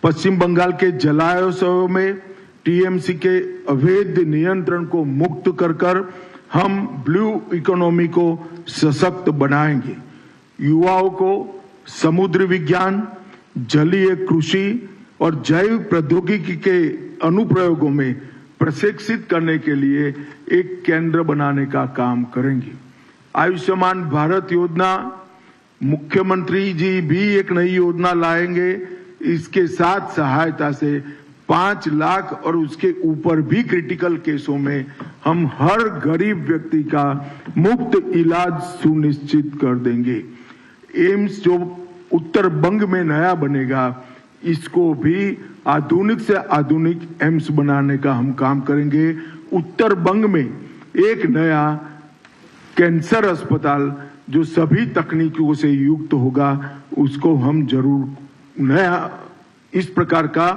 पश्चिम बंगाल के जलाशयों में टीएमसी के अवैध नियंत्रण को मुक्त कर हम ब्लू इकोनॉमी को सशक्त बनाएंगे। युवाओं को समुद्री विज्ञान, जलीय कृषि और जैव प्रौद्योगिकी के अनुप्रयोगों में प्रशिक्षित करने के लिए एक केंद्र बनाने का काम करेंगे। आयुष्मान भारत योजना, मुख्यमंत्री जी भी एक नई योजना लाएंगे। इसके साथ सहायता से 5 लाख और उसके ऊपर भी क्रिटिकल केसों में हम हर गरीब व्यक्ति का मुफ्त इलाज सुनिश्चित कर देंगे। एम्स जो उत्तर बंग में नया बनेगा, इसको भी आधुनिक से आधुनिक एम्स बनाने का हम काम करेंगे। उत्तर बंग में एक नया कैंसर अस्पताल जो सभी तकनीकों से युक्त होगा, उसको हम जरूर नया इस प्रकार का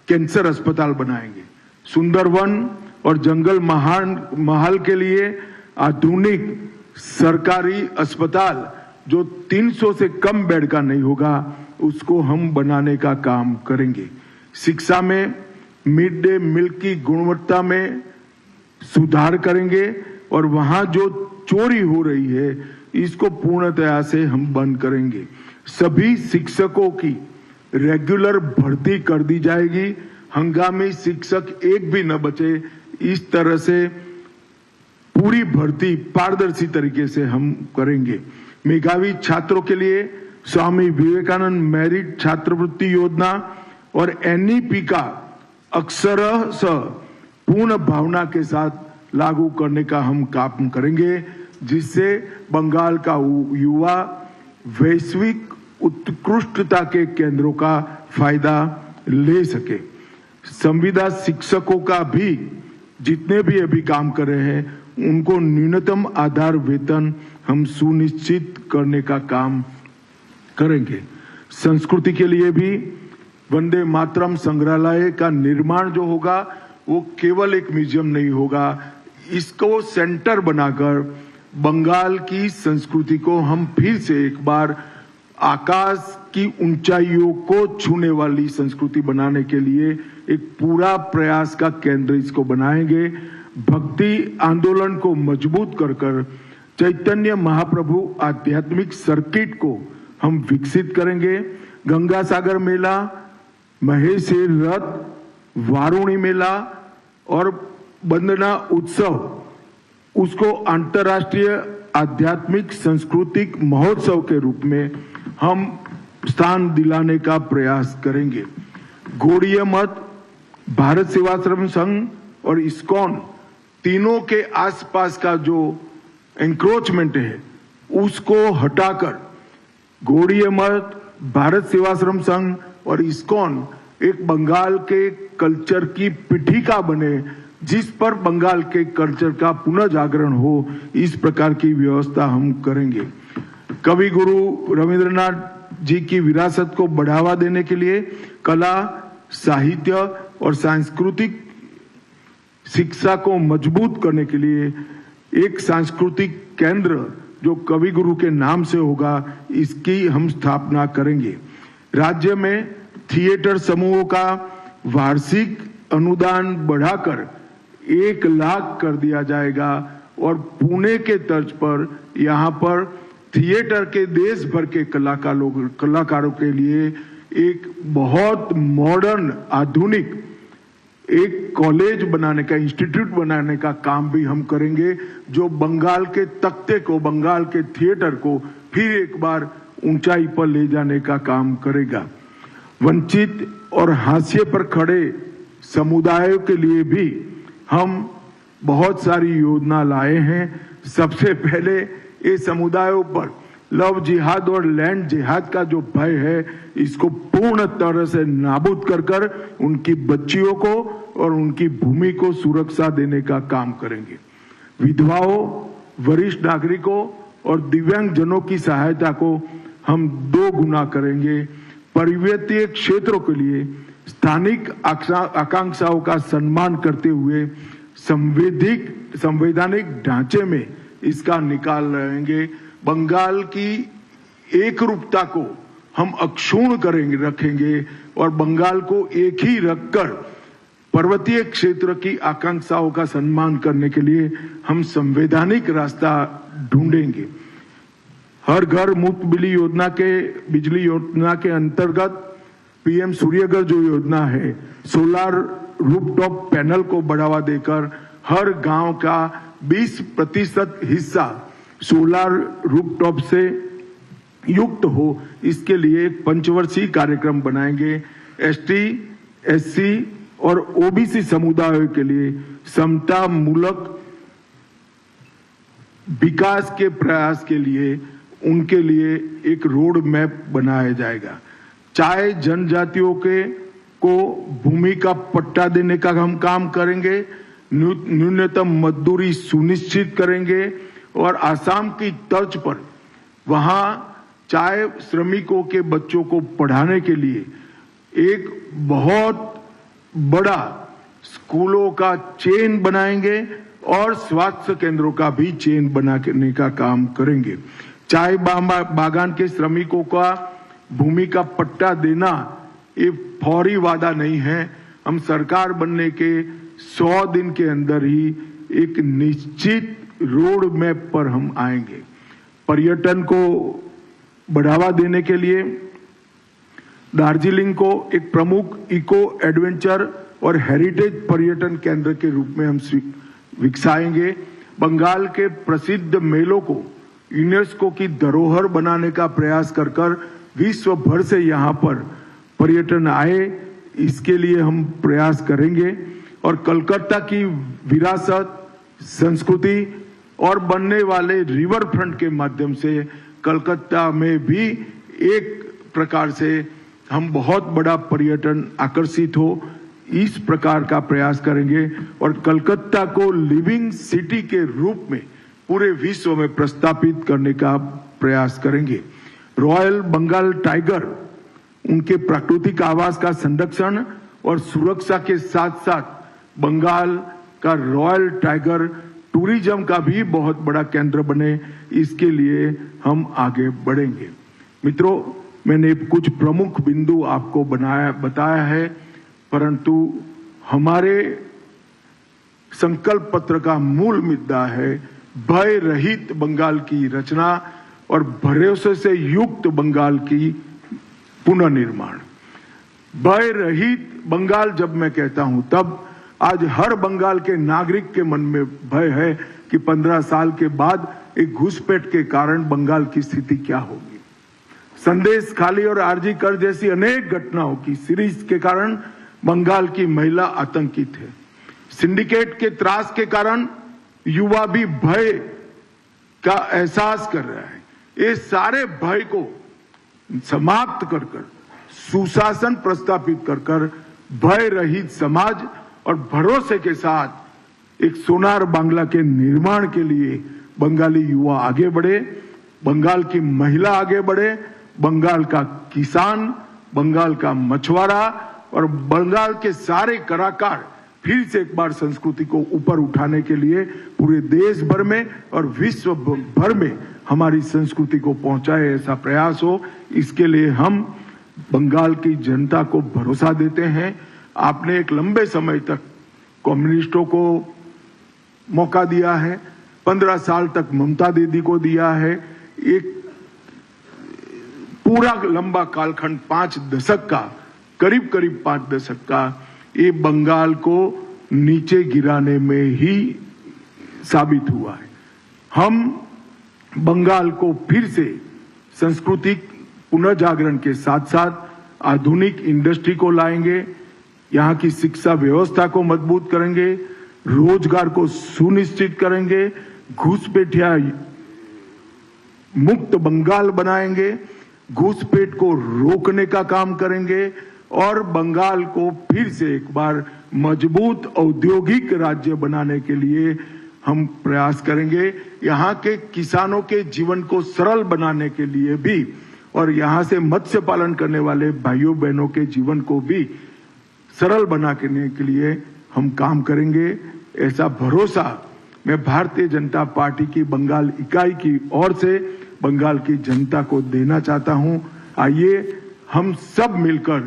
कैंसर अस्पताल बनाएंगे। सुंदरवन और जंगल महल के लिए आधुनिक सरकारी अस्पताल जो 300 से कम बेड का नहीं होगा, उसको हम बनाने का काम करेंगे। शिक्षा में मिड डे मील की गुणवत्ता में सुधार करेंगे और वहां जो चोरी हो रही है, इसको पूर्णतया से हम बंद करेंगे। सभी शिक्षकों की रेगुलर भर्ती कर दी जाएगी। हंगामी शिक्षक एक भी न बचे, इस तरह से पूरी भर्ती पारदर्शी तरीके से हम करेंगे। मेधावी छात्रों के लिए स्वामी विवेकानंद मेरिट छात्रवृत्ति योजना और एनईपी का अक्षरशः पूर्ण भावना के साथ लागू करने का हम काम करेंगे, जिससे बंगाल का युवा वैश्विक उत्कृष्टता के केंद्रों का फायदा ले सके। संविदा शिक्षकों का भी जितने भी अभी काम कर रहे हैं, उनको न्यूनतम आधार वेतन हम सुनिश्चित करने का काम करेंगे। संस्कृति के लिए भी वंदे मातरम संग्रहालय का निर्माण जो होगा, वो केवल एक म्यूजियम नहीं होगा, इसको सेंटर बनाकर बंगाल की संस्कृति को हम फिर से एक बार आकाश की ऊंचाइयों को छूने वाली संस्कृति बनाने के लिए एक पूरा प्रयास का केंद्र इसको बनाएंगे। भक्ति आंदोलन को मजबूत कर चैतन्य महाप्रभु आध्यात्मिक सर्किट को हम विकसित करेंगे। गंगा सागर मेला, महेश्वर रथ, वारुणी मेला और वंदना उत्सव, उसको अंतर्राष्ट्रीय आध्यात्मिक सांस्कृतिक महोत्सव के रूप में हम स्थान दिलाने का प्रयास करेंगे। गौड़ीय मठ, भारत सेवाश्रम संघ और इस्कॉन तीनों के आसपास का जो एंक्रोचमेंट है, उसको हटाकर गौड़ीय मठ, भारत सेवाश्रम संघ और इस्कॉन एक बंगाल के कल्चर की पीठिका बने, जिस पर बंगाल के कल्चर का पुनः जागरण हो, इस प्रकार की व्यवस्था हम करेंगे। कवि गुरु रविंद्रनाथ जी की विरासत को बढ़ावा देने के लिए कला, साहित्य और सांस्कृतिक शिक्षा को मजबूत करने के लिए एक सांस्कृतिक केंद्र जो कवि गुरु के नाम से होगा, इसकी हम स्थापना करेंगे। राज्य में थिएटर समूहों का वार्षिक अनुदान बढ़ाकर 1 लाख कर दिया जाएगा और पुणे के तर्ज पर यहाँ पर थिएटर के देश भर के कलाकारों के लिए एक बहुत मॉडर्न आधुनिक एक कॉलेज बनाने का, इंस्टीट्यूट बनाने का काम भी हम करेंगे, जो बंगाल के तख्ते को, बंगाल के थिएटर को फिर एक बार ऊंचाई पर ले जाने का काम करेगा। वंचित और हाशिए पर खड़े समुदायों के लिए भी हम बहुत सारी योजना लाए हैं। सबसे पहले ये समुदायों पर लव जिहाद और लैंड जिहाद का जो भय है, इसको पूर्ण तरह से नाबूद कर उनकी बच्चियों को और उनकी भूमि को सुरक्षा देने का काम करेंगे। विधवाओं, वरिष्ठ नागरिकों और दिव्यांग जनों की सहायता को हम 2 गुना करेंगे। पर्वतीय क्षेत्रों के लिए स्थानिक आकांक्षाओं का सम्मान करते हुए संवैधानिक ढांचे में इसका निकाल रहेंगे। बंगाल की एकरूपता को हम अक्षुण्ण रखेंगे और बंगाल को एक ही रखकर पर्वतीय क्षेत्र की आकांक्षाओं का सम्मान करने के लिए हम संवैधानिक रास्ता ढूंढेंगे। हर घर मुफ्त बिजली योजना के अंतर्गत पीएम सूर्यघर जो योजना है, सोलार रूफटॉप पैनल को बढ़ावा देकर हर गांव का 20% हिस्सा सोलार रूफटॉप से युक्त हो, इसके लिए एक पंचवर्षीय कार्यक्रम बनाएंगे। एसटी, एससी और ओबीसी समुदायों के लिए समता मूलक विकास के प्रयास के लिए उनके लिए एक रोड मैप बनाया जाएगा। चाहे जनजातियों को भूमि का पट्टा देने का हम काम करेंगे, न्यूनतम मजदूरी सुनिश्चित करेंगे और आसाम की तर्ज पर वहां चाहे श्रमिकों के बच्चों को पढ़ाने के लिए एक बहुत बड़ा स्कूलों का चेन बनाएंगे और स्वास्थ्य केंद्रों का भी चेन बनाने का काम करेंगे। चाय बागान के श्रमिकों का भूमि का पट्टा देना ये फौरी वादा नहीं है। हम सरकार बनने के 100 दिन के अंदर ही एक निश्चित रोड मैप पर हम आएंगे। पर्यटन को बढ़ावा देने के लिए दार्जिलिंग को एक प्रमुख इको एडवेंचर और हेरिटेज पर्यटन केंद्र के रूप में हम विकसाएंगे। बंगाल के प्रसिद्ध मेलों को यूनेस्को की धरोहर बनाने का प्रयास कर विश्व भर से यहाँ पर पर्यटन आए, इसके लिए हम प्रयास करेंगे। और कलकत्ता की विरासत, संस्कृति और बनने वाले रिवर फ्रंट के माध्यम से कलकत्ता में भी एक प्रकार से हम बहुत बड़ा पर्यटन आकर्षित हो, इस प्रकार का प्रयास करेंगे और कलकत्ता को लिविंग सिटी के रूप में पूरे विश्व में प्रस्थापित करने का प्रयास करेंगे। रॉयल बंगाल टाइगर उनके प्राकृतिक आवास का संरक्षण और सुरक्षा के साथ साथ बंगाल का रॉयल टाइगर टूरिज्म का भी बहुत बड़ा केंद्र बने, इसके लिए हम आगे बढ़ेंगे। मित्रों, मैंने कुछ प्रमुख बिंदु आपको बताया है, परंतु हमारे संकल्प पत्र का मूल मुद्दा है भय रहित बंगाल की रचना और भरोसे से युक्त बंगाल की पुनर्निर्माण। भय रहित बंगाल जब मैं कहता हूं, तब आज हर बंगाल के नागरिक के मन में भय है कि 15 साल के बाद एक घुसपैठ के कारण बंगाल की स्थिति क्या होगी। संदेश खाली और आरजी कर जैसी अनेक घटनाओं की सीरीज के कारण बंगाल की महिला आतंकित है। सिंडिकेट के त्रास के कारण युवा भी भय का एहसास कर रहा है। ये सारे भय को समाप्त कर सुशासन प्रस्थापित कर भय रहित समाज और भरोसे के साथ एक सोनार बांग्ला के निर्माण के लिए बंगाली युवा आगे बढ़े, बंगाल की महिला आगे बढ़े, बंगाल का किसान, बंगाल का मछुआरा और बंगाल के सारे कलाकार फिर से एक बार संस्कृति को ऊपर उठाने के लिए पूरे देश भर में और विश्व भर में हमारी संस्कृति को पहुंचाए, ऐसा प्रयास हो। इसके लिए हम बंगाल की जनता को भरोसा देते हैं। आपने एक लंबे समय तक कम्युनिस्टों को मौका दिया है, 15 साल तक ममता दीदी को दिया है, एक पूरा लंबा कालखंड 5 दशक का, करीब 5 दशक का, ये बंगाल को नीचे गिराने में ही साबित हुआ है। हम बंगाल को फिर से सांस्कृतिक पुनर्जागरण के साथ साथ आधुनिक इंडस्ट्री को लाएंगे, यहाँ की शिक्षा व्यवस्था को मजबूत करेंगे, रोजगार को सुनिश्चित करेंगे, घुसपैठिया मुक्त बंगाल बनाएंगे, घुसपैठ को रोकने का काम करेंगे और बंगाल को फिर से एक बार मजबूत औद्योगिक राज्य बनाने के लिए हम प्रयास करेंगे। यहाँ के किसानों के जीवन को सरल बनाने के लिए भी और यहाँ से मत्स्य पालन करने वाले भाइयों बहनों के जीवन को भी सरल बनाने के लिए हम काम करेंगे। ऐसा भरोसा मैं भारतीय जनता पार्टी की बंगाल इकाई की ओर से बंगाल की जनता को देना चाहता हूं। आइए हम सब मिलकर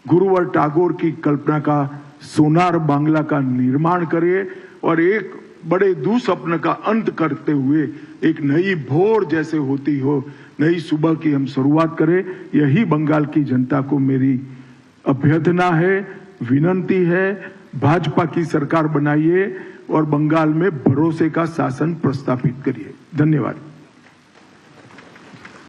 गुरुवर टैगोर की कल्पना का सोनार बांग्ला का निर्माण करें और एक बड़े दुस्वप्न का अंत करते हुए एक नई भोर जैसे होती हो नई सुबह की हम शुरुआत करें। यही बंगाल की जनता को मेरी अभ्यर्थना है, विनंती है। भाजपा की सरकार बनाइए और बंगाल में भरोसे का शासन प्रस्थापित करिए। धन्यवाद।